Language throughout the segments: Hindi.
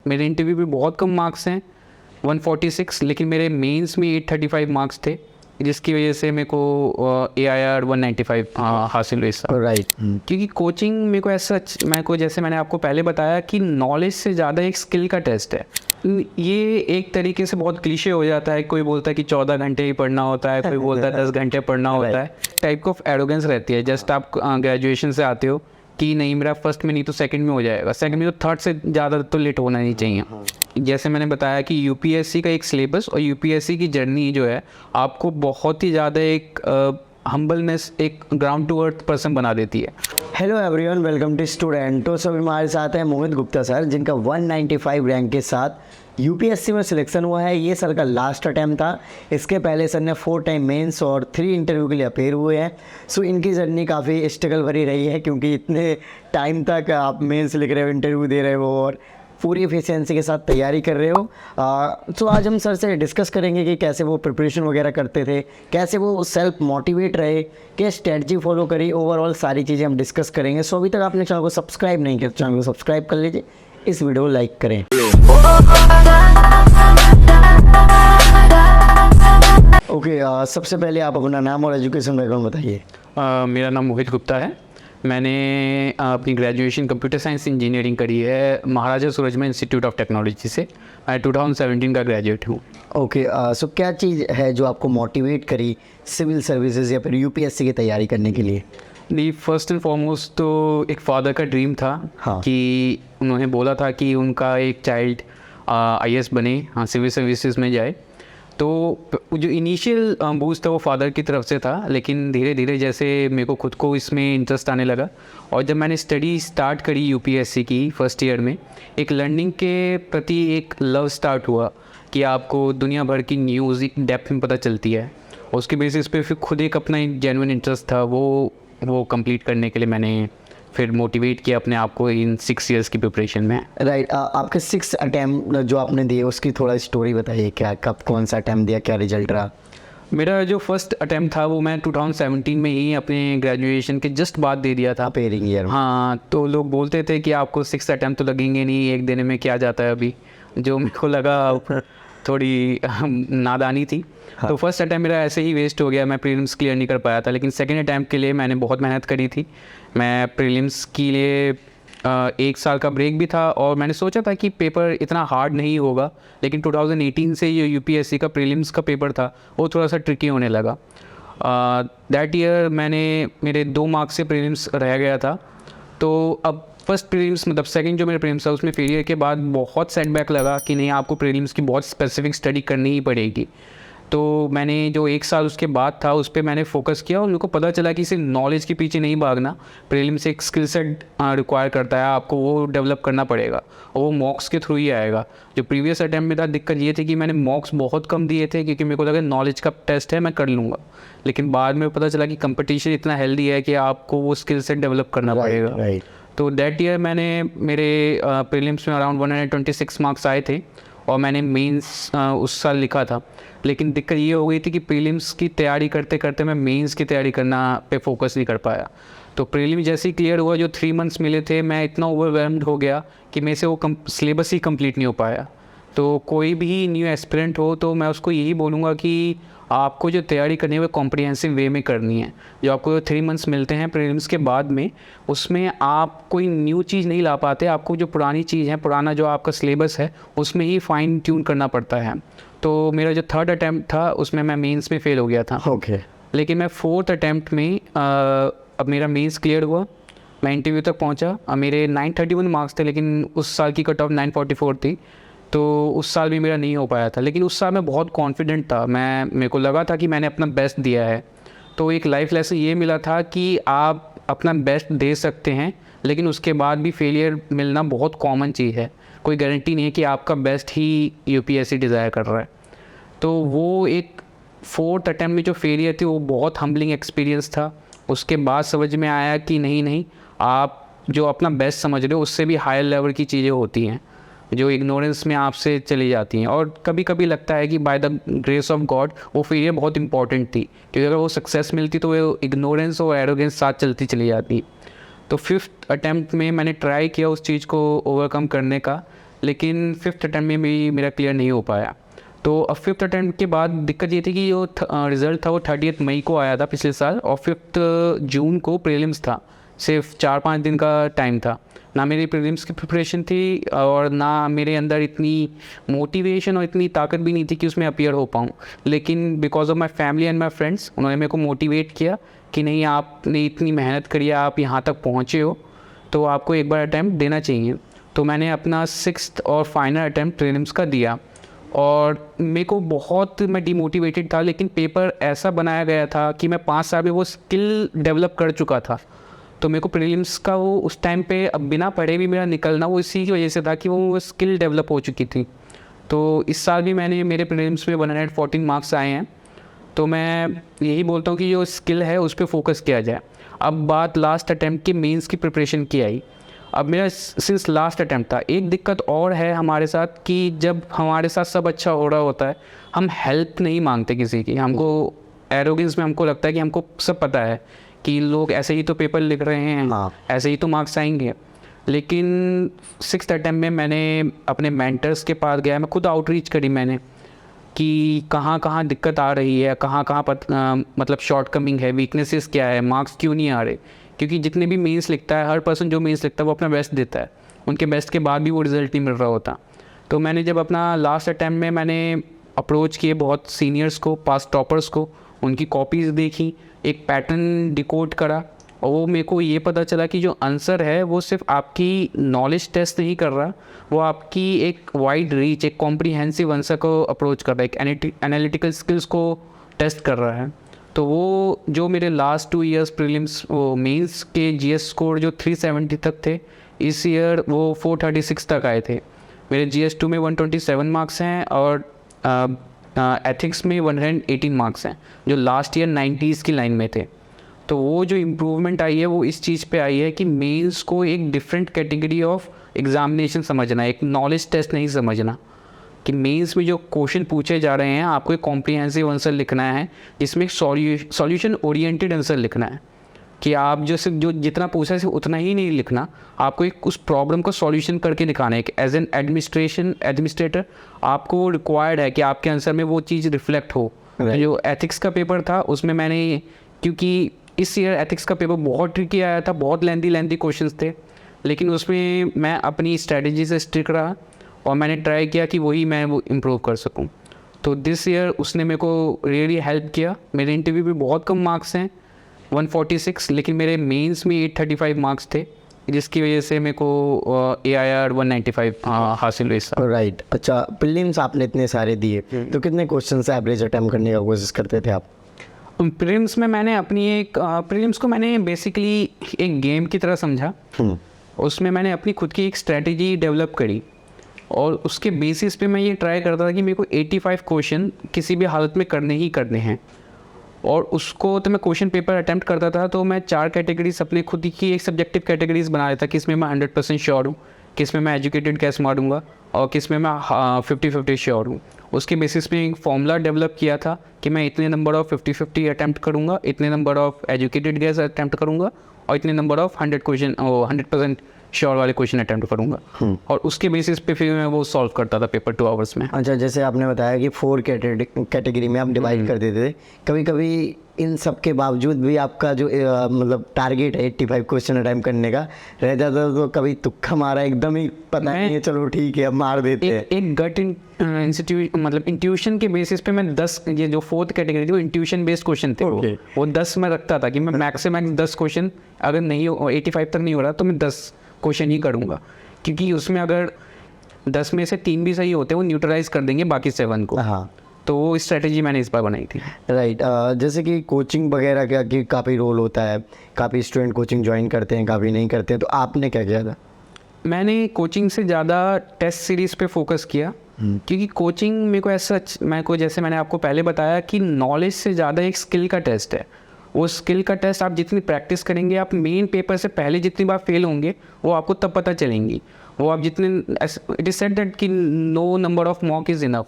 मेरे इंटरव्यू में बहुत कम मार्क्स हैं 146, लेकिन मेरे मेंस में 835 मार्क्स थे, जिसकी वजह से मेरे को AIR 195 हासिल हुई सर। राइट। क्योंकि कोचिंग मेरे को ऐसा, मैं को जैसे मैंने आपको पहले बताया कि नॉलेज से ज़्यादा एक स्किल का टेस्ट है। ये एक तरीके से बहुत क्लीशे हो जाता है, कोई बोलता है कि 14 घंटे ही पढ़ना होता है, कोई बोलता है 10 घंटे पढ़ना होता है। टाइप ऑफ एरोगेंस रहती है। जस्ट आप ग्रेजुएशन से आते हो कि नहीं मेरा फर्स्ट में नहीं तो सेकंड में हो जाएगा, सेकंड में तो थर्ड से ज़्यादा तो लेट होना नहीं चाहिए। जैसे मैंने बताया कि यूपीएससी का एक सिलेबस और यूपीएससी की जर्नी जो है आपको बहुत ही ज़्यादा एक हम्बलनेस, एक ग्राउंड टू अर्थ पर्सन बना देती है। Hello everyone, welcome to student. तो सभी हमारे साथ हैं मोहित गुप्ता सर, जिनका 195 रैंक के साथ यूपीएससी में सिलेक्शन हुआ है। ये सर का लास्ट अटैम्प्ट था। इसके पहले सर ने 4 टाइम मेंस और 3 इंटरव्यू के लिए अपेयर हुए हैं। सो इनकी जर्नी काफ़ी स्ट्रगल भरी रही है, क्योंकि इतने टाइम तक आप मेंस लिख रहे हो, इंटरव्यू दे रहे हो और पूरी एफिशिएंसी के साथ तैयारी कर रहे हो। तो आज हम सर से डिस्कस करेंगे कि कैसे वो प्रिपरेशन वगैरह करते थे, कैसे वो सेल्फ मोटिवेट रहे, क्या स्ट्रेटजी फॉलो करी, ओवरऑल सारी चीज़ें हम डिस्कस करेंगे। सो अभी तक आपने चैनल को सब्सक्राइब नहीं किया तो चैनल को सब्सक्राइब कर लीजिए, इस वीडियो को लाइक करें। ओके, सबसे पहले आप अपना नाम और एजुकेशन बैकग्राउंड बताइए। मेरा नाम मोहित गुप्ता है। मैंने अपनी ग्रेजुएशन कंप्यूटर साइंस इंजीनियरिंग करी है महाराजा सूरजमल इंस्टीट्यूट ऑफ टेक्नोलॉजी से। मैं 2017 का ग्रेजुएट हूँ। ओके, सो क्या चीज़ है जो आपको मोटिवेट करी सिविल सर्विसेज या फिर यूपीएससी की तैयारी करने के लिए? नहीं, फर्स्ट एंड फॉरमोस्ट तो एक फादर का ड्रीम था। हाँ। कि उन्होंने बोला था कि उनका एक चाइल्ड IAS बने, हाँ, सिविल सर्विसेज में जाए। तो जो इनिशियल बूस्ट था वो फादर की तरफ से था, लेकिन धीरे धीरे जैसे मेरे को खुद को इसमें इंटरेस्ट आने लगा और जब मैंने स्टडी स्टार्ट करी यूपीएससी की फर्स्ट ईयर में, एक लर्निंग के प्रति एक लव स्टार्ट हुआ कि आपको दुनिया भर की न्यूज़ एक डेप्थ में पता चलती है। उसके बेसिस पे फिर खुद एक अपना एक जेन्युइन इंटरेस्ट था, वो कंप्लीट करने के लिए मैंने फिर मोटिवेट किया अपने आप को इन 6 इयर्स की प्रिपरेशन में। राइट। आपके 6 अटैम्प्ट जो आपने दिए उसकी थोड़ा स्टोरी बताइए, क्या कब कौन सा अटैम्प्ट दिया, क्या रिजल्ट रहा? मेरा जो फर्स्ट अटैम्प्ट था वो मैं 2017 में ही अपने ग्रेजुएशन के जस्ट बाद दे दिया था। Appearing year. हाँ, तो लोग बोलते थे कि आपको 6 अटैम्प्ट तो लगेंगे नहीं, एक दिन में क्या जाता है अभी, जो मेरे को लगा थोड़ी नादानी थी। हाँ। तो फर्स्ट अटैम्प्ट मेरा ऐसे ही वेस्ट हो गया, मैं प्रीलिम्स क्लियर नहीं कर पाया था। लेकिन सेकंड अटैम्प्ट के लिए मैंने बहुत मेहनत करी थी। मैं प्रीलिम्स के लिए 1 साल का ब्रेक भी था और मैंने सोचा था कि पेपर इतना हार्ड नहीं होगा, लेकिन 2018 से ये यूपीएससी का प्रीलिम्स का पेपर था वो थोड़ा सा ट्रिकी होने लगा। दैट ईयर मेरे 2 मार्क्स से प्रीलिम्स रह गया था। तो अब फर्स्ट प्रीलिम्स मतलब सेकंड जो मेरे प्रीलिम्स था उसमें फेलियर के बाद बहुत सेटबैक लगा कि नहीं, आपको प्रीलिम्स की बहुत स्पेसिफिक स्टडी करनी ही पड़ेगी। तो मैंने जो 1 साल उसके बाद था उस पर मैंने फोकस किया और मेरे को पता चला कि सिर्फ नॉलेज के पीछे नहीं भागना, प्रीलिम्स एक स्किल सेट रिक्वायर करता है, आपको वो डेवलप करना पड़ेगा और वो मॉक्स के थ्रू ही आएगा। जो प्रीवियस अटैम्प्ट में था, दिक्कत ये थी कि मैंने मॉक्स बहुत कम दिए थे क्योंकि मेरे को लगा नॉलेज का टेस्ट है मैं कर लूँगा, लेकिन बाद में पता चला कि कंपटीशन इतना हेल्दी है कि आपको वो स्किल सेट डेवलप करना पड़ेगा। राइट। तो दैट ईयर मेरे प्रीलिम्स में अराउंड 126 मार्क्स आए थे और मैंने मेंस उस साल लिखा था। लेकिन दिक्कत ये हो गई थी कि प्रीलिम्स की तैयारी करते करते मैं मेंस की तैयारी करना पे फोकस नहीं कर पाया। तो प्रीलिम जैसे ही क्लियर हुआ, जो 3 मंथ्स मिले थे, मैं इतना ओवरवेल्म्ड हो गया कि मेरे से वो सिलेबस ही कंप्लीट नहीं हो पाया। तो कोई भी न्यू एस्पिरेंट हो तो मैं उसको यही बोलूँगा कि आपको जो तैयारी करनी है वो कॉम्प्रिहेंसिव वे में करनी है। जो आपको 3 मंथ्स मिलते हैं प्रीलिम्स के बाद में, उसमें आप कोई न्यू चीज़ नहीं ला पाते, आपको जो पुरानी चीज़ है, पुराना जो आपका सिलेबस है उसमें ही फाइन ट्यून करना पड़ता है। तो मेरा जो 3rd अटैम्प्ट था उसमें मैं मेंस में फ़ेल हो गया था। ओके। लेकिन मैं 4th अटैम्प्ट में अब मेरा मेंस क्लियर हुआ, मैं इंटरव्यू तक पहुंचा। मेरे 931 मार्क्स थे, लेकिन उस साल की कट ऑफ 944 थी, तो उस साल भी मेरा नहीं हो पाया था। लेकिन उस साल मैं बहुत कॉन्फिडेंट था, मेरे को लगा था कि मैंने अपना बेस्ट दिया है। तो एक लाइफ लेसन ये मिला था कि आप अपना बेस्ट दे सकते हैं, लेकिन उसके बाद भी फेलियर मिलना बहुत कॉमन चीज़ है। कोई गारंटी नहीं है कि आपका बेस्ट ही यूपीएससी डिज़ायर कर रहा है। तो वो एक 4th अटैम्प्ट में जो फेलियर थी वो बहुत हम्बलिंग एक्सपीरियंस था। उसके बाद समझ में आया कि नहीं, आप जो अपना बेस्ट समझ रहे हो उससे भी हायर लेवल की चीज़ें होती हैं जो इग्नोरेंस में आपसे चली जाती हैं। और कभी कभी लगता है कि by the grace of God वो फेलियर बहुत इंपॉर्टेंट थी, क्योंकि अगर वो सक्सेस मिलती तो वो इग्नोरेंस और एरोगेंस साथ चलती चली जाती। तो 5th अटैम्प्ट में मैंने ट्राई किया उस चीज़ को ओवरकम करने का, लेकिन 5th अटैम्प्ट में भी मेरा क्लियर नहीं हो पाया। तो अब 5th अटैम्प्ट के बाद दिक्कत ये थी कि जो रिज़ल्ट था वो 30 मई को आया था पिछले साल, और 5 जून को प्रीलिम्स था। सिर्फ 4-5 दिन का टाइम था। ना मेरी प्रीलिम्स की प्रिपरेशन थी और ना मेरे अंदर इतनी मोटिवेशन और इतनी ताकत भी नहीं थी कि उसमें अपीयर हो पाऊँ। लेकिन because of my family and my friends, उन्होंने मेरे को मोटिवेट किया कि नहीं, आपने इतनी मेहनत करी है, आप यहाँ तक पहुँचे हो, तो आपको एक बार अटैम्प्ट देना चाहिए। तो मैंने अपना 6th और फाइनल अटैम्प्ट प्रीलिम्स का दिया, और मेरे को बहुत, मैं डिमोटिवेटेड था, लेकिन पेपर ऐसा बनाया गया था कि मैं 5 साल में वो स्किल डेवलप कर चुका था। तो मेरे को प्रीलिम्स का वो उस टाइम पे अब बिना पढ़े भी मेरा निकलना वो इसी की वजह से था कि वो स्किल डेवलप हो चुकी थी। तो इस साल भी मेरे प्रीलिम्स में 114 मार्क्स आए हैं। तो मैं यही बोलता हूँ कि जो स्किल है उस पर फोकस किया जाए। अब बात लास्ट अटैम्प्ट की मेंस की प्रिपरेशन की आई। अब मेरा सिंस लास्ट अटैम्प्ट था, एक दिक्कत और है हमारे साथ कि जब हमारे साथ सब अच्छा हो रहा होता है, हम हेल्प नहीं मांगते किसी की। हमको एरोगेंस में हमको लगता है कि हमको सब पता है कि लोग ऐसे ही तो पेपर लिख रहे हैं, ऐसे ही तो मार्क्स आएंगे। लेकिन 6th अटैम्प्ट में मैंने अपने मेंटर्स के पास गया, मैं खुद आउटरीच करी मैंने कि कहाँ कहाँ दिक्कत आ रही है, कहाँ कहाँ मतलब शॉर्ट कमिंग है, वीकनेसेस क्या है, मार्क्स क्यों नहीं आ रहे। क्योंकि जितने भी मेंस लिखता है, हर पर्सन जो मेंस लिखता है वो अपना बेस्ट देता है, उनके बेस्ट के बाद भी वो रिज़ल्ट नहीं मिल रहा होता। तो मैंने जब अपना लास्ट अटैम्प्ट में मैंने अप्रोच किए बहुत सीनियर्स को, पास टॉपर्स को, उनकी कॉपीज़ देखी, एक पैटर्न डिकोड करा, और वो मेरे को ये पता चला कि जो आंसर है वो सिर्फ आपकी नॉलेज टेस्ट नहीं कर रहा, वो आपकी एक वाइड रीच, एक कॉम्प्रिहेंसिव आंसर को अप्रोच कर रहा है, एक एनालिटिकल स्किल्स को टेस्ट कर रहा है। तो वो जो मेरे लास्ट 2 इयर्स प्रीलिम्स वो मेंस के जीएस स्कोर जो 370 तक थे, इस ईयर वो 436 तक आए थे। मेरे GS2 में 127 मार्क्स हैं, और एथिक्स में 118 मार्क्स हैं, जो लास्ट ईयर 90s की लाइन में थे। तो वो जो इम्प्रूवमेंट आई है वो इस चीज़ पे आई है कि मेंस को एक डिफरेंट कैटेगरी ऑफ एग्जामिनेशन समझना, एक नॉलेज टेस्ट नहीं समझना, कि मेंस में जो क्वेश्चन पूछे जा रहे हैं आपको एक कॉम्प्रिहेंसिव आंसर लिखना है, जिसमें एक सॉल्यूशन ओरिएंटेड आंसर लिखना है, कि आप जो सिर्फ जो जितना पूछा है सिर्फ उतना ही नहीं लिखना, आपको एक उस प्रॉब्लम को सॉल्यूशन करके दिखाना है। एज एन एडमिनिस्ट्रेटर आपको रिक्वायर्ड है कि आपके आंसर में वो चीज़ रिफ्लेक्ट हो। जो एथिक्स का पेपर था उसमें मैंने, क्योंकि इस ईयर एथिक्स का पेपर बहुत ट्रिकी आया था, बहुत लेंथी क्वेश्चंस थे, लेकिन उसमें मैं अपनी स्ट्रेटजी से स्टिक रहा और मैंने ट्राई किया कि वही मैं वो इम्प्रूव कर सकूं। तो दिस ईयर उसने मेरे को रियली हेल्प किया। मेरे इंटरव्यू में बहुत कम मार्क्स हैं, 146, लेकिन मेरे मेंस में 835 मार्क्स थे, जिसकी वजह से मेरे को AIR 195 हासिल हुई सर। राइट। अच्छा, प्रीलिम्स आपने इतने सारे दिए, तो कितने क्वेश्चन से एवरेज अटेम्प्ट करने का कोशिश करते थे आप? प्रीलिम्स में मैंने अपनी एक प्रीलिम्स को मैंने बेसिकली एक गेम की तरह समझा। उसमें मैंने अपनी खुद की एक स्ट्रेटजी डेवलप करी, और उसके बेसिस पे मैं ये ट्राई करता था कि मेरे को 85 क्वेश्चन किसी भी हालत में करने ही करने हैं। और उसको तो मैं क्वेश्चन पेपर अटैम्प्ट करता था, तो मैं 4 कैटेगरीज अपने खुद की एक सब्जेक्टिव कैटेगरीज बना लेता कि इसमें मैं 100% श्योर हूँ, किस में मैं एजुकेटेड कैसे मारूंगा, और किस में मैं 50-50 श्योर हूँ। उसके बेसिस पे एक फॉर्मूला डेवलप किया था कि मैं इतने नंबर ऑफ 50-50 अटैम्प्ट करूँगा, इतने number of educated gas attempt करूँगा, और इतने नंबर ऑफ 100% श्योर वाले क्वेश्चन अटैम्प्ट करूँगा, और उसके बेसिस पे फिर मैं वो सॉल्व करता था पेपर 2 आवर्स में। अच्छा, जैसे आपने बताया कि 4 कैटेगरी में आप डिवाइड कर देते थे, कभी कभी इन सब के बावजूद भी आपका जो मतलब टारगेट है 85 क्वेश्चन अटैम्प्ट करने का रह जाता, तो कभी तुक्का मारा, एकदम ही पता नहीं है, चलो ठीक है अब मार देते हैं? एक गट मतलब इंट्यूशन के बेसिस पे मैं 10, ये जो 4th कैटेगरी थी वो इंट्यूशन बेस्ड क्वेश्चन थे। वो 10 में रखता था कि मैं मैक्स से मैक्स 10 क्वेश्चन, अगर नहीं 85 तक नहीं हो रहा तो मैं 10 क्वेश्चन ही करूँगा, क्योंकि उसमें अगर 10 में से 3 भी सही होते हैं वो न्यूट्रलाइज कर देंगे बाकी 7 को। हाँ, तो वो स्ट्रेटजी मैंने इस बार बनाई थी। राइट। जैसे कि कोचिंग वगैरह का कि काफ़ी रोल होता है, काफ़ी स्टूडेंट कोचिंग ज्वाइन करते हैं, काफ़ी नहीं करते हैं, तो आपने क्या किया था? मैंने कोचिंग से ज़्यादा टेस्ट सीरीज़ पे फोकस किया, क्योंकि कोचिंग मेरे को ऐसा, मैं को जैसे मैंने आपको पहले बताया कि नॉलेज से ज़्यादा एक स्किल का टेस्ट है। वो स्किल का टेस्ट आप जितनी प्रैक्टिस करेंगे, आप मेन पेपर से पहले जितनी बार फेल होंगे वो आपको तब पता चलेंगी। वो आप जितने, इट इज़ सेड दैट कि no number of mock is enough,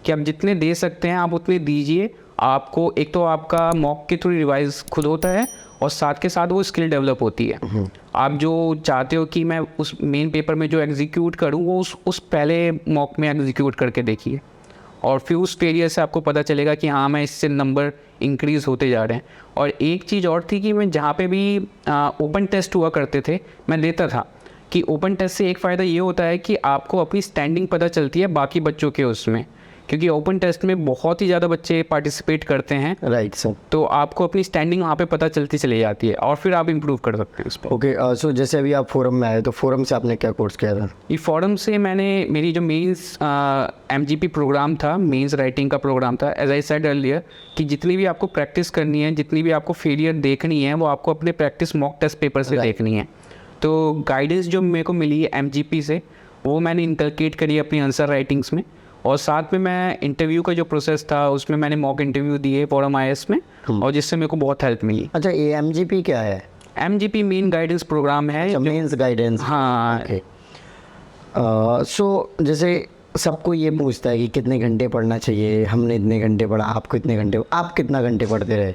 कि आप जितने दे सकते हैं आप उतने दीजिए। आपको एक तो आपका मॉक के थ्रू रिवाइज खुद होता है और साथ के साथ वो स्किल डेवलप होती है। आप जो चाहते हो कि मैं उस मेन पेपर में जो एग्जीक्यूट करूँ वो उस पहले मॉक में एग्जीक्यूट करके देखिए, और फिर उस फेलियर से आपको पता चलेगा कि हाँ मैं इससे नंबर इंक्रीज़ होते जा रहे हैं। और एक चीज़ और थी कि मैं जहाँ पे भी ओपन टेस्ट हुआ करते थे मैं देता था, कि ओपन टेस्ट से एक फ़ायदा ये होता है कि आपको अपनी स्टैंडिंग पता चलती है बाकी बच्चों के उसमें, क्योंकि ओपन टेस्ट में बहुत ही ज़्यादा बच्चे पार्टिसिपेट करते हैं। Right sir. तो आपको अपनी स्टैंडिंग वहाँ पे पता चलती चली जाती है और फिर आप इम्प्रूव कर सकते हैं उस पर। ओके, सो जैसे अभी आप फोरम में आए तो फोरम से आपने क्या कोर्स किया था? ये फोरम से मैंने मेरी जो मेंस MGP प्रोग्राम था, मेंस राइटिंग का प्रोग्राम था, एज आई सेड अर्लियर कि जितनी भी आपको प्रैक्टिस करनी है, जितनी भी आपको फेलियर देखनी है वो आपको अपने प्रैक्टिस मॉक टेस्ट पेपर से देखनी है। तो गाइडेंस जो मेरे को मिली है MGP से वो मैंने इनकलकेट करी अपनी आंसर राइटिंग्स में, और साथ में मैं इंटरव्यू का जो प्रोसेस था उसमें मैंने मॉक इंटरव्यू दिए फोरम IS में, और जिससे मेरे को बहुत हेल्प मिली। अच्छा, ये MGP क्या है? MGP मेन गाइडेंस प्रोग्राम है। Mains guidance. हाँ। सो जैसे सबको ये पूछता है कि कितने घंटे पढ़ना चाहिए, हमने इतने घंटे पढ़ा, आपको इतने घंटे, आप कितना घंटे पढ़ते रहे?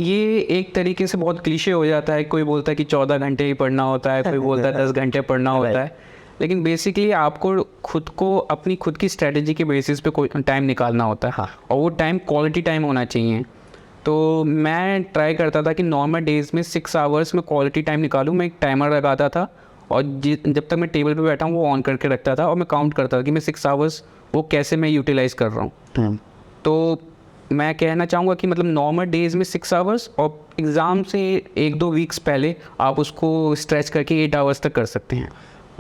ये एक तरीके से बहुत क्लीशे हो जाता है, कोई बोलता है कि 14 घंटे ही पढ़ना होता है, कोई बोलता है 10 घंटे पढ़ना होता है, लेकिन बेसिकली आपको खुद को अपनी खुद की स्ट्रेटजी के बेसिस पे कोई टाइम निकालना होता है। हाँ। और वो टाइम क्वालिटी टाइम होना चाहिए। तो मैं ट्राई करता था कि नॉर्मल डेज़ में 6 आवर्स में क्वालिटी टाइम निकालूँ। मैं एक टाइमर लगाता था और जब तक मैं टेबल पे बैठा हूँ वो ऑन करके रखता था, और मैं काउंट करता था कि मैं 6 आवर्स वो कैसे मैं यूटिलाइज़ कर रहा हूँ। तो मैं कहना चाहूँगा कि मतलब नॉर्मल डेज़ में 6 आवर्स, और एग्ज़ाम से 1-2 वीक्स पहले आप उसको स्ट्रेच करके 8 आवर्स तक कर सकते हैं।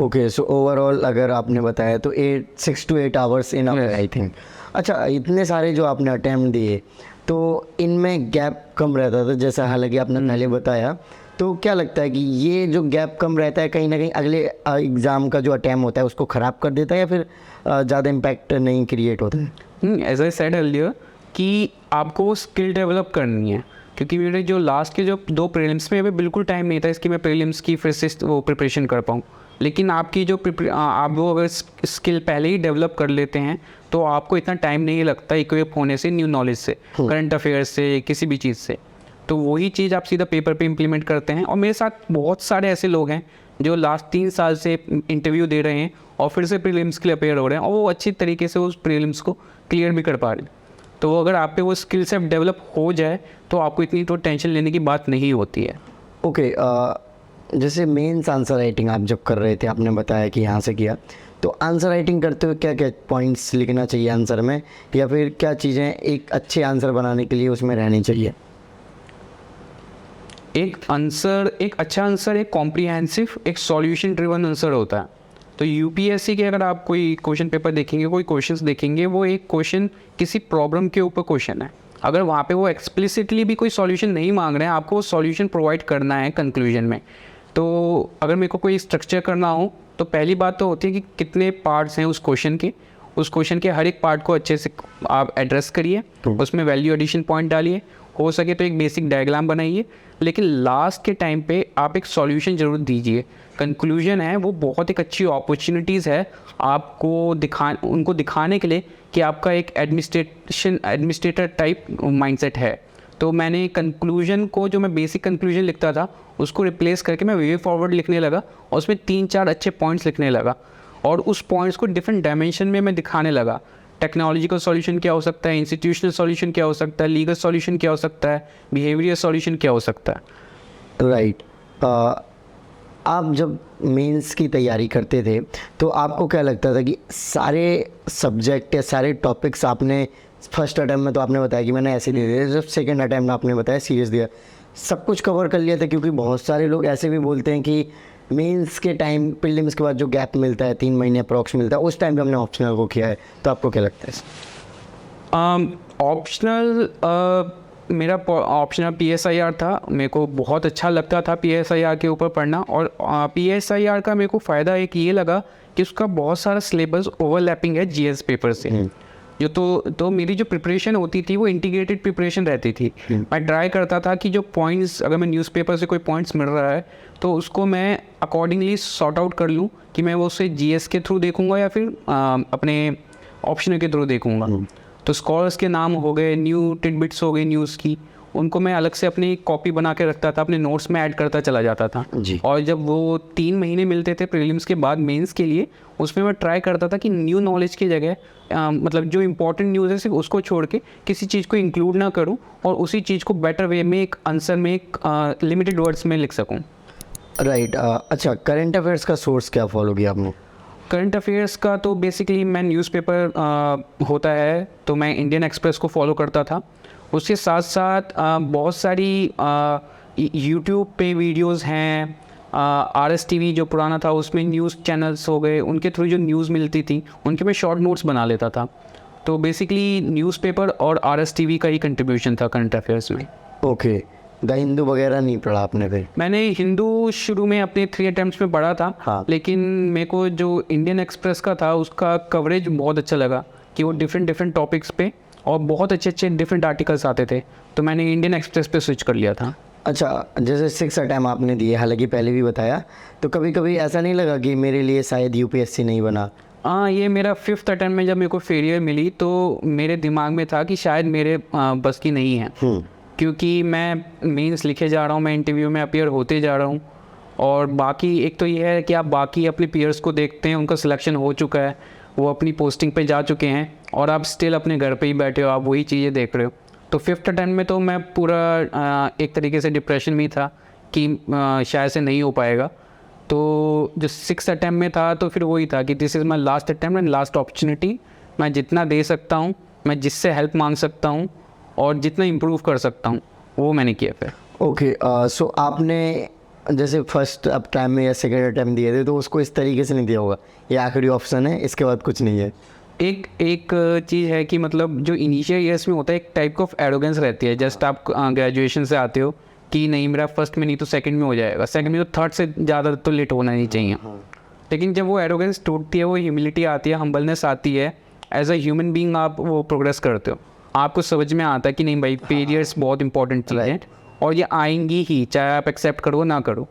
ओके, सो ओवरऑल अगर आपने बताया तो 6 to 8 hours in I think. अच्छा, इतने सारे जो आपने अटैम्प्ट दिए तो इनमें गैप कम रहता था, जैसा हालांकि आपने पहले बताया, तो क्या लगता है कि ये जो गैप कम रहता है कहीं ना कहीं अगले एग्ज़ाम का जो अटैम्प्ट होता है उसको ख़राब कर देता है, या फिर ज़्यादा इम्पैक्ट नहीं क्रिएट होता है? एज आई सेड अर्लियर कि आपको वो स्किल डेवलप करनी है, क्योंकि मेरे जो लास्ट के जो 2 प्रीलिम्स में अभी बिल्कुल टाइम नहीं था इसकी मैं प्रीलिम्स की फिर से वो प्रिपरेशन कर पाऊँ। लेकिन आपकी जो आप वो अगर स्किल पहले ही डेवलप कर लेते हैं तो आपको इतना टाइम नहीं लगता इक्विप होने से, न्यू नॉलेज से, करंट अफेयर्स से, किसी भी चीज़ से। तो वही चीज़ आप सीधा पेपर पे इम्प्लीमेंट करते हैं। और मेरे साथ बहुत सारे ऐसे लोग हैं जो लास्ट 3 साल से इंटरव्यू दे रहे हैं और फिर से प्रीलिम्स के लिए अपेयर हो रहे हैं, और वो अच्छी तरीके से उस प्रीलिम्स को क्लियर भी कर पा रहे हैं। तो अगर आप पे वो स्किल सेट डेवलप हो जाए तो आपको इतनी तो टेंशन लेने की बात नहीं होती है। ओके, जैसे मेंस आंसर राइटिंग आप जब कर रहे थे, आपने बताया कि यहाँ से किया, तो आंसर राइटिंग करते हुए क्या क्या पॉइंट्स लिखना चाहिए आंसर में, या फिर क्या चीज़ें एक अच्छे आंसर बनाने के लिए उसमें रहनी चाहिए? एक अच्छा आंसर एक कॉम्प्रिहेंसिव, एक सॉल्यूशन ड्रिवन आंसर होता है। तो UPSC के अगर आप कोई क्वेश्चन पेपर देखेंगे, कोई क्वेश्चंस देखेंगे, वो एक क्वेश्चन किसी प्रॉब्लम के ऊपर क्वेश्चन है। अगर वहाँ पे वो एक्सप्लिसिटली भी कोई सॉल्यूशन नहीं मांग रहे हैं, आपको वो सॉल्यूशन प्रोवाइड करना है कंक्लूजन में। तो अगर मेरे को कोई स्ट्रक्चर करना हो तो पहली बात तो होती है कि कितने पार्ट्स हैं उस क्वेश्चन के, उस क्वेश्चन के हर एक पार्ट को अच्छे से आप एड्रेस करिए, उसमें वैल्यू एडिशन पॉइंट डालिए, हो सके तो एक बेसिक डायग्राम बनाइए, लेकिन लास्ट के टाइम पे आप एक सॉल्यूशन ज़रूर दीजिए। कंक्लूजन है वो बहुत एक अच्छी अपॉर्चुनिटीज़ है आपको उनको दिखाने के लिए कि आपका एक एडमिनिस्ट्रेटर टाइप माइंडसेट है। तो मैंने कंक्लूजन को, जो मैं बेसिक कंक्लूजन लिखता था उसको रिप्लेस करके मैं वे फॉरवर्ड लिखने लगा, और उसमें 3-4 अच्छे पॉइंट्स लिखने लगा, और उस पॉइंट्स को डिफरेंट डायमेंशन में मैं दिखाने लगा। टेक्नोलॉजिकल सॉल्यूशन क्या हो सकता है, इंस्टीट्यूशनल सॉल्यूशन क्या हो सकता है, लीगल सॉल्यूशन क्या हो सकता है, बिहेवियरल सॉल्यूशन क्या हो सकता है। राइट। आप जब मेंस की तैयारी करते थे तो आपको क्या लगता था कि सारे सब्जेक्ट या सारे टॉपिक्स आपने फर्स्ट अटैम्प्ट में, तो आपने बताया कि मैंने ऐसे दे दिए, जब सेकेंड अटैम्प्ट में आपने बताया सीरियस दिया, सब कुछ कवर कर लिया था? क्योंकि बहुत सारे लोग ऐसे भी बोलते हैं कि मेंस के टाइम, प्रीलिम्स के बाद जो गैप मिलता है 3 महीने अप्रॉक्स मिलता है, उस टाइम पे हमने ऑप्शनल को किया है। तो आपको क्या लगता है? ऑप्शनल मेरा ऑप्शनल PSIR था। मेरे को बहुत अच्छा लगता था PSIR के ऊपर पढ़ना, और PSIR का मेरे को फ़ायदा एक ये लगा कि उसका बहुत सारा सिलेबस ओवरलैपिंग है GS पेपर से। जो तो मेरी जो प्रिपरेशन होती थी वो इंटीग्रेटेड प्रिपरेशन रहती थी। मैं ट्राई करता था कि जो पॉइंट्स, अगर मैं न्यूज़पेपर से कोई पॉइंट्स मिल रहा है तो उसको मैं अकॉर्डिंगली सॉर्ट आउट कर लूँ कि मैं वो उसे GS के थ्रू देखूँगा या फिर अपने ऑप्शनल के थ्रू देखूंगा। तो स्कॉलर्स के नाम हो गए, न्यू टिडबिट्स हो गई न्यूज़ की, उनको मैं अलग से अपनी कॉपी बना के रखता था, अपने नोट्स में ऐड करता चला जाता था जी। और जब वो 3 महीने मिलते थे प्रीलिम्स के बाद मेंस के लिए, उसमें मैं ट्राई करता था कि न्यू नॉलेज की जगह मतलब जो इंपॉर्टेंट न्यूज़ है सिर्फ उसको छोड़ के किसी चीज़ को इंक्लूड ना करूं और उसी चीज़ को बेटर वे में एक आंसर में एक लिमिटेड वर्ड्स में लिख सकूं। राइट। अच्छा, करंट अफेयर्स का सोर्स क्या फॉलो किया आपने? करंट अफेयर्स का तो बेसिकली मैं न्यूज़पेपर होता है तो मैं इंडियन एक्सप्रेस को फॉलो करता था। उसके साथ साथ बहुत सारी यूट्यूब पे वीडियोस हैं, RSTV जो पुराना था उसमें न्यूज़ चैनल्स हो गए, उनके थ्रू जो न्यूज़ मिलती थी उनके मैं शॉर्ट नोट्स बना लेता था। तो बेसिकली न्यूज़पेपर और RSTV का ही कंट्रीब्यूशन था करंट अफेयर्स में। ओके। द हिंदू वगैरह नहीं पढ़ा आपने फिर? मैंने हिंदू शुरू में अपने 3 अटेम्प्ट्स में पढ़ा था। हाँ। लेकिन मेरे को जो इंडियन एक्सप्रेस का था उसका कवरेज बहुत अच्छा लगा कि वो डिफरेंट टॉपिक्स पे और बहुत अच्छे डिफरेंट आर्टिकल्स आते थे, तो मैंने इंडियन एक्सप्रेस पे स्विच कर लिया था। अच्छा, जैसे 6 अटैम्प्ट आपने दिए, हालांकि पहले भी बताया, तो कभी कभी ऐसा नहीं लगा कि मेरे लिए शायद UPSC नहीं बना? हाँ, ये मेरा 5th अटेम्प्ट में जब मेरे को फेलियर मिली तो मेरे दिमाग में था कि शायद मेरे बस की नहीं है, क्योंकि मैं मेंस लिखे जा रहा हूँ, मैं इंटरव्यू में अपीयर होते जा रहा हूँ और बाकी एक तो ये है कि आप बाकी अपने पीयर्स को देखते हैं, उनका सिलेक्शन हो चुका है, वो अपनी पोस्टिंग पे जा चुके हैं और आप स्टिल अपने घर पे ही बैठे हो, आप वही चीज़ें देख रहे हो। तो 5th अटेम्प्ट में तो मैं पूरा एक तरीके से डिप्रेशन में था कि शायद से नहीं हो पाएगा। तो जो 6th अटेम्प्ट में था तो फिर वही था कि this is my last attempt and last opportunity, मैं जितना दे सकता हूँ, मैं जिससे हेल्प मांग सकता हूँ और जितना इम्प्रूव कर सकता हूँ वो मैंने किया फिर। ओके। सो आपने जैसे फर्स्ट अब टाइम में या सेकेंड अटैम्प्ट दिए थे तो उसको इस तरीके से नहीं दिया होगा, ये आखिरी ऑप्शन है, इसके बाद कुछ नहीं है? एक चीज़ है कि मतलब जो इनिशियल ईयर्स में होता है एक टाइप ऑफ एरोगेंस रहती है। जस्ट आप ग्रेजुएशन से आते हो कि नहीं मेरा फर्स्ट में नहीं तो सेकंड में हो जाएगा, सेकंड में तो थर्ड से ज़्यादा तो लेट होना नहीं चाहिए। लेकिन जब वो एरोगेंस टूटती है, वो ह्यूमिलिटी आती है, हम्बलनेस आती है, एज अ ह्यूमन बीइंग आप वो प्रोग्रेस करते हो, आपको समझ में आता है कि नहीं भाई फेलियर्स बहुत इंपॉर्टेंट चीज़ है और ये आएंगी ही, चाहे आप एक्सेप्ट करो ना करो।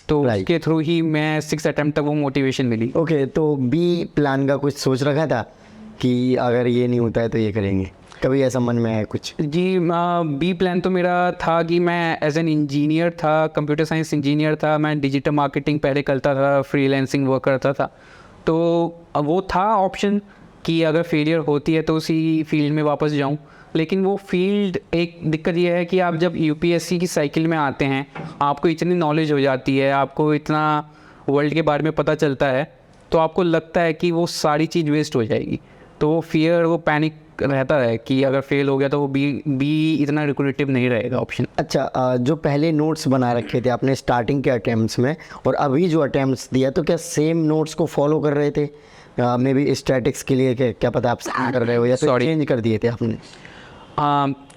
तो उसके थ्रू ही मैं 6 अटेम्प्ट तक वो मोटिवेशन मिली। ओके। तो बी प्लान का कुछ सोच रखा था कि अगर ये नहीं होता है तो ये करेंगे? कभी ऐसा मन में है कुछ? जी, बी प्लान तो मेरा था कि मैं एज एन इंजीनियर था, कंप्यूटर साइंस इंजीनियर था, मैं डिजिटल मार्केटिंग पहले करता था, फ्रीलांसिंग वर्क करता था। तो वो था ऑप्शन कि अगर फेलियर होती है तो उसी फील्ड में वापस जाऊं। लेकिन वो फील्ड, एक दिक्कत ये है कि आप जब UPSC की साइकिल में आते हैं, आपको इतनी नॉलेज हो जाती है, आपको इतना वर्ल्ड के बारे में पता चलता है, तो आपको लगता है कि वो सारी चीज़ वेस्ट हो जाएगी। तो वो फियर, वो पैनिक रहता है कि अगर फेल हो गया तो वो बी इतना रिक्रूटिव नहीं रहेगा ऑप्शन। अच्छा, जो पहले नोट्स बना रखे थे आपने स्टार्टिंग के अटैम्प्ट्स में और अभी जो अटैम्प्ट्स दिया, तो क्या सेम नोट्स को फॉलो कर रहे थे? मे बी स्टैटिक्स के लिए क्या पता आप कर रहे हो या तो चेंज कर दिए थे आपने?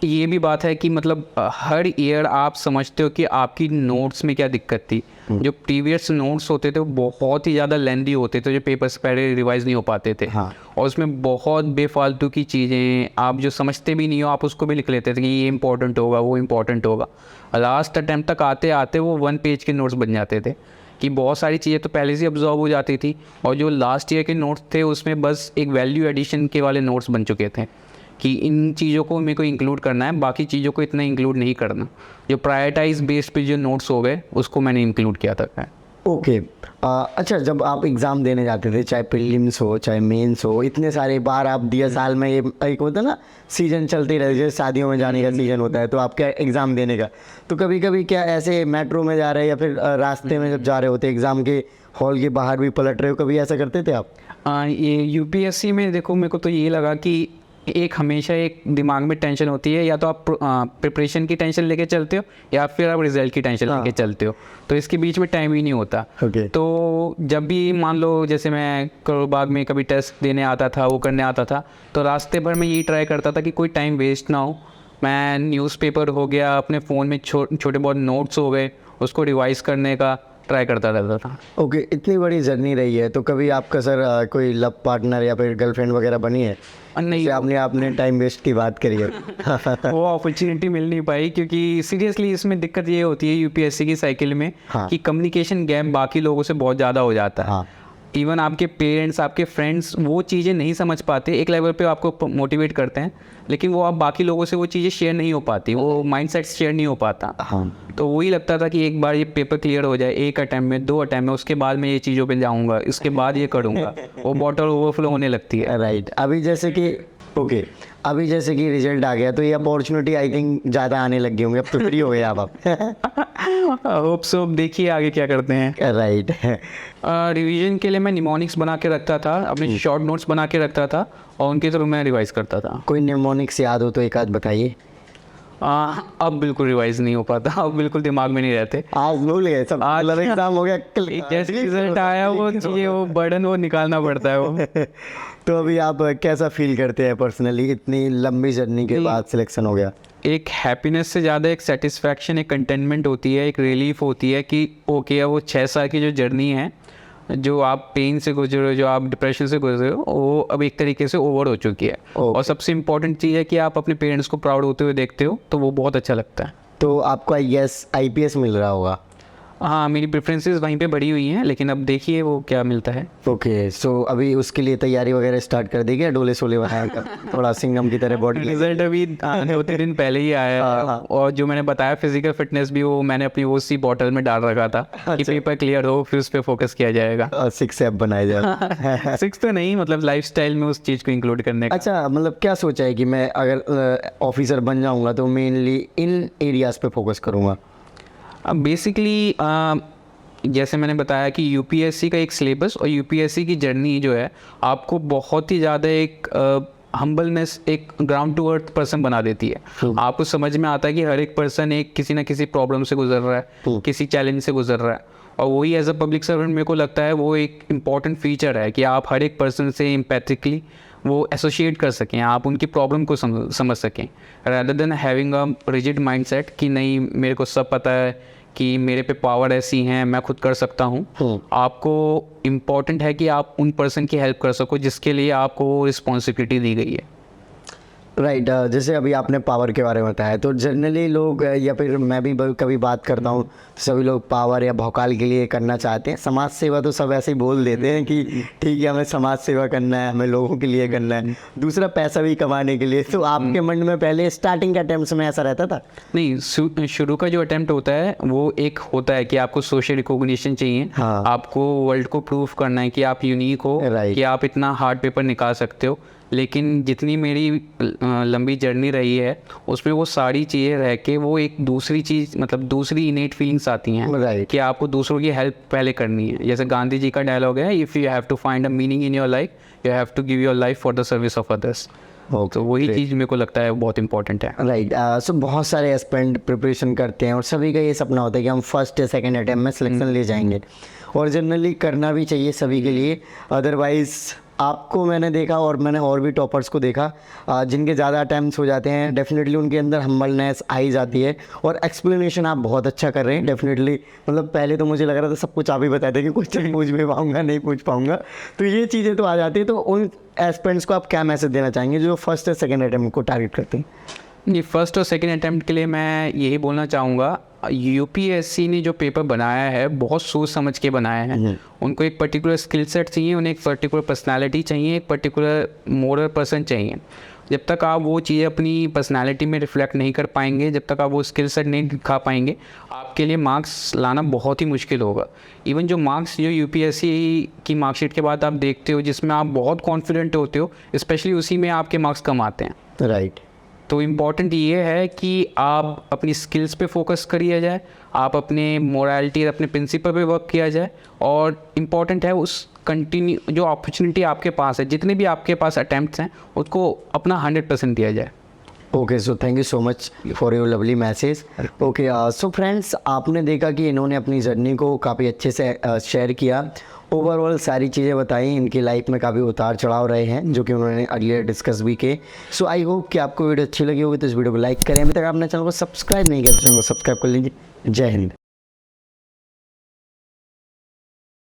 ये भी बात है कि मतलब हर ईयर आप समझते हो कि आपकी नोट्स में क्या दिक्कत थी। जो प्रीवियस नोट्स होते थे वो बहुत ही ज़्यादा लेंदी होते थे, जो पेपर्स पहले रिवाइज नहीं हो पाते थे। हाँ। और उसमें बहुत बेफालतू की चीज़ें आप जो समझते भी नहीं हो, आप उसको भी लिख लेते थे कि ये इंपॉर्टेंट होगा, वो इंपॉर्टेंट होगा। लास्ट अटैम्प्ट तक आते आते वो 1 पेज के नोट्स बन जाते थे कि बहुत सारी चीज़ें तो पहले से अब्जॉर्व हो जाती थी और जो लास्ट ईयर के नोट्स थे उसमें बस एक वैल्यू एडिशन के वाले नोट्स बन चुके थे कि इन चीज़ों को मेरे को इंक्लूड करना है, बाकी चीज़ों को इतना इंक्लूड नहीं करना। जो प्रायोरिटाइज बेस्ड पे जो नोट्स हो गए उसको मैंने इंक्लूड किया था। ओके। अच्छा, जब आप एग्ज़ाम देने जाते थे, चाहे प्रीलिम्स हो चाहे मेंस हो, इतने सारे बार आप दिया, साल में ये एक होता है ना सीज़न चलते रहते, जैसे शादियों में जाने का सीज़न होता है तो आपका एग्ज़ाम देने का, तो कभी कभी क्या ऐसे मेट्रो में जा रहे या फिर रास्ते में जब जा रहे होते एग्ज़ाम के हॉल के बाहर भी पलट रहे हो, कभी ऐसा करते थे आप? ये UPSC में देखो मेरे को तो ये लगा कि एक हमेशा एक दिमाग में टेंशन होती है, या तो आप प्रिपरेशन की टेंशन लेके चलते हो या फिर आप रिजल्ट की टेंशन लेके चलते हो, तो इसके बीच में टाइम ही नहीं होता। Okay. तो जब भी मान लो जैसे मैं करोल बाग में कभी टेस्ट देने आता था, वो करने आता था, तो रास्ते भर में यही ट्राई करता था कि कोई टाइम वेस्ट ना हो। मैं न्यूज़पेपर हो गया, अपने फ़ोन में छोटे बहुत नोट्स हो गए, उसको रिवाइज करने का ट्राई करता रहता था। ओके। इतनी बड़ी जर्नी रही है, तो कभी आपका सर कोई लव पार्टनर या फिर गर्लफ्रेंड वगैरह बनी है? नहीं, आपने टाइम वेस्ट की बात करी है। वो अपॉर्चुनिटी मिल नहीं पाई, क्योंकि सीरियसली इसमें दिक्कत ये होती है UPSC की साइकिल में कि कम्युनिकेशन गैप बाकी लोगों से बहुत ज़्यादा हो जाता है। इवन आपके पेरेंट्स, आपके फ्रेंड्स वो चीज़ें नहीं समझ पाते, एक लेवल पे आपको मोटिवेट करते हैं, लेकिन वो आप बाकी लोगों से वो चीज़ें शेयर नहीं हो पाती, वो माइंडसेट शेयर नहीं हो पाता। हाँ तो वही लगता था कि एक बार ये पेपर क्लियर हो जाए, एक अटैम्प्ट में, 2 अटैम्प्ट में, उसके बाद मैं ये चीज़ों पे जाऊँगा, उसके बाद ये करूँगा, वो बॉटल ओवरफ्लो होने लगती है। राइट। अभी जैसे कि अभी जैसे कि रिजल्ट आ गया तो ये अपॉर्चुनिटी आई थिंक ज़्यादा आने लग गई होंगे, अब तो फ्री हो गए आप होप सो, देखिए आगे क्या करते हैं। राइट। रिवीजन के लिए मैं निमोनिक्स बना के रखता था, अपने शॉर्ट नोट्स बना के रखता था और उनके थ्रू मैं रिवाइज करता था। कोई निमोनिक्स याद हो तो एक आध बताइए। अब बिल्कुल रिवाइज नहीं हो पाता, अब बिल्कुल दिमाग में नहीं रहते। आज भूल गए सब, आज एग्जाम हो गया, जैसे रिजल्ट आया वो चीज़ें, वो बर्डन वो निकालना पड़ता है वो। तो अभी आप कैसा फील करते हैं पर्सनली, इतनी लंबी जर्नी के बाद सिलेक्शन हो गया? एक हैप्पीनेस से ज़्यादा एक सेटिस्फैक्शन, एक कंटेनमेंट होती है, एक रिलीफ होती है कि ओके, अब वो 6 साल की जो जर्नी है, जो आप पेन से गुजरे हो, जो आप डिप्रेशन से गुजरे हो, वो अब एक तरीके से ओवर हो चुकी है। और सबसे इम्पोर्टेंट चीज़ है कि आप अपने पेरेंट्स को प्राउड होते हुए देखते हो, तो वो बहुत अच्छा लगता है। तो आपको यस IPS मिल रहा होगा? हाँ, मेरी प्रेफरेंसेस वहीं पे बढ़ी हुई हैं, लेकिन अब देखिए वो क्या मिलता है। ओके, सो अभी उसके लिए तैयारी वगैरह स्टार्ट कर दी क्या, डोले सोले बनाकर थोड़ा सिंघम की तरह बॉडी? रिजल्ट अभी 2-3 दिन पहले ही आया है, और जो मैंने बताया फिजिकल फिटनेस भी, वो मैंने अपनी वो सी बॉटल में डाल रखा था कि पेपर क्लियर हो, फिर उस पर फोकस किया जाएगा। 6 ऐप बनाए जाए। 6 तो नहीं, मतलब लाइफस्टाइल में उस चीज़ को इंक्लूड करने का। अच्छा, मतलब क्या सोचा है कि मैं अगर ऑफिसर बन जाऊंगा तो मेनली इन एरियाज पे फोकस करूंगा? अब बेसिकली जैसे मैंने बताया कि यूपीएससी का एक सिलेबस और यूपीएससी की जर्नी जो है, आपको बहुत ही ज़्यादा एक हम्बलनेस, एक ग्राउंड टू अर्थ पर्सन बना देती है। आपको समझ में आता है कि हर एक पर्सन एक किसी ना किसी प्रॉब्लम से गुजर रहा है, किसी चैलेंज से गुजर रहा है, और वही एज अ पब्लिक सर्वेंट मेरे को लगता है वो एक इम्पॉर्टेंट फीचर है कि आप हर एक पर्सन से एम्पैथिकली वो एसोसिएट कर सकें, आप उनकी प्रॉब्लम को समझ सकें, rather than having a rigid mindset कि नहीं मेरे को सब पता है, कि मेरे पे पावर ऐसी हैं, मैं खुद कर सकता हूँ। आपको इम्पॉर्टेंट है कि आप उन पर्सन की हेल्प कर सको जिसके लिए आपको रिस्पॉन्सिबिलिटी दी गई है। राइट। जैसे अभी आपने पावर के बारे में बताया, तो जनरली लोग या फिर मैं भी कभी बात करता हूँ, सभी लोग पावर या भौकाल के लिए करना चाहते हैं। समाज सेवा तो सब ऐसे ही बोल देते हैं कि ठीक है, हमें समाज सेवा करना है, हमें लोगों के लिए करना है, दूसरा पैसा भी कमाने के लिए। तो आपके मन में पहले स्टार्टिंग के अटेम्प्ट्स में ऐसा रहता था? नहीं, शुरू का जो अटेम्प्ट होता है वो एक होता है कि आपको सोशल रिकॉग्निशन चाहिए। हाँ। आपको वर्ल्ड को प्रूफ करना है कि आप यूनिक हो, कि आप इतना हार्ड पेपर निकाल सकते हो। लेकिन जितनी मेरी लंबी जर्नी रही है, उसमें वो सारी चीज़ें रह के वो एक दूसरी चीज़, मतलब दूसरी इनेट फीलिंग्स आती हैं कि आपको दूसरों की हेल्प पहले करनी है। जैसे गांधी जी का डायलॉग है, if you have to find a meaning in your life, you have to give your life for the service of others. तो वही चीज़ मेरे को लगता है बहुत इंपॉर्टेंट है। राइट। सो बहुत सारे एस्पिरेंट प्रिपरेशन करते हैं और सभी का ये सपना होता है कि हम फर्स्ट या सेकंड अटेम्प्ट में सिलेक्शन ले जाएंगे, और जनरली करना भी चाहिए सभी के लिए। अदरवाइज़ आपको मैंने देखा, और मैंने और भी टॉपर्स को देखा जिनके ज़्यादा अटैम्प्ट्स हो जाते हैं, डेफिनेटली उनके अंदर हम्बलनेस आई जाती है। और एक्सप्लेनेशन आप बहुत अच्छा कर रहे हैं डेफिनेटली, मतलब पहले तो मुझे लग रहा था सब कुछ आप ही बताते कि कुछ पूछ भी पाऊँगा, नहीं पूछ पाऊँगा, तो ये चीज़ें तो आ जाती है। तो उन एस्पिरेंट्स को आप क्या मैसेज देना चाहेंगे जो फर्स्ट या सेकेंड अटैम्प्ट को टारगेट करते हैं? ये फर्स्ट और सेकंड अटैम्प्ट के लिए मैं यही बोलना चाहूँगा, यूपीएससी ने जो पेपर बनाया है बहुत सोच समझ के बनाया है। उनको एक पर्टिकुलर स्किल सेट चाहिए, उन्हें एक पर्टिकुलर पर्सनालिटी चाहिए, एक पर्टिकुलर मोरल पर्सन चाहिए। जब तक आप वो चीज़ें अपनी पर्सनालिटी में रिफ्लेक्ट नहीं कर पाएंगे, जब तक आप वो स्किल सेट नहीं दिखा पाएंगे, आपके लिए मार्क्स लाना बहुत ही मुश्किल होगा। इवन जो मार्क्स जो यूपीएससी की मार्कशीट के बाद आप देखते हो, जिसमें आप बहुत कॉन्फिडेंट होते हो, स्पेशली उसी में आपके मार्क्स कम आते हैं। राइट। तो इम्पॉर्टेंट ये है कि आप अपनी स्किल्स पे फोकस करिए जाए, आप अपने मोरालिटी, अपने प्रिंसिपल पे वर्क किया जाए, और इम्पॉर्टेंट है उस कंटिन्यू जो अपॉर्चुनिटी आपके पास है, जितने भी आपके पास अटैम्प्ट्स हैं, उसको अपना 100% दिया जाए। Okay, so thank you so much for your lovely message. Okay, so friends, आपने देखा कि इन्होंने अपनी जर्नी को काफ़ी अच्छे से शेयर किया, ओवरऑल सारी चीज़ें बताई। इनकी लाइफ में काफ़ी उतार चढ़ाव रहे हैं जो कि उन्होंने अर्लियर डिस्कस भी किए। सो आई होप कि आपको वीडियो अच्छी लगी होगी, तो इस वीडियो को लाइक करें। अभी तक आपने चैनल को सब्सक्राइब नहीं किया तो चैनल को सब्सक्राइब कर लीजिए। जय हिंद।